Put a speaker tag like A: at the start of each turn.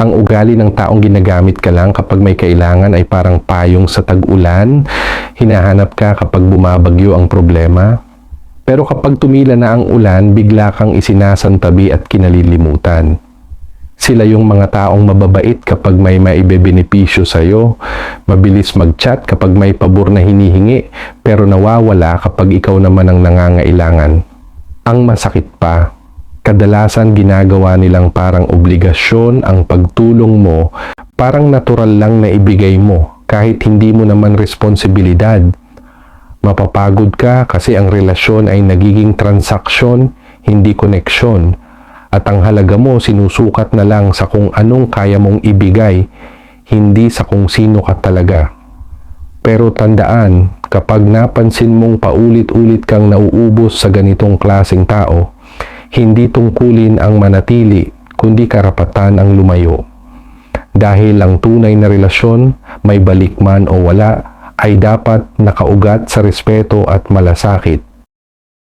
A: Ang ugali ng taong ginagamit ka lang kapag may kailangan ay parang payong sa tag-ulan, hinahanap ka kapag bumabagyo ang problema. Pero kapag tumila na ang ulan, bigla kang isinasantabi at kinalilimutan. Sila yung mga taong mababait kapag may maibebenepisyo sa'yo, mabilis mag-chat kapag may pabor na hinihingi, pero nawawala kapag ikaw naman ang nangangailangan. Ang masakit pa, kadalasan ginagawa nilang parang obligasyon ang pagtulong mo, parang natural lang na ibigay mo kahit hindi mo naman responsibilidad. Mapapagod ka kasi ang relasyon ay nagiging transaksyon, hindi koneksyon. At ang halaga mo sinusukat na lang sa kung anong kaya mong ibigay, hindi sa kung sino ka talaga. Pero tandaan, kapag napansin mong paulit-ulit kang nauubos sa ganitong klaseng tao, hindi tungkulin ang manatili, kundi karapatan ang lumayo. Dahil ang tunay na relasyon, may balik man o wala, ay dapat nakaugat sa respeto at malasakit.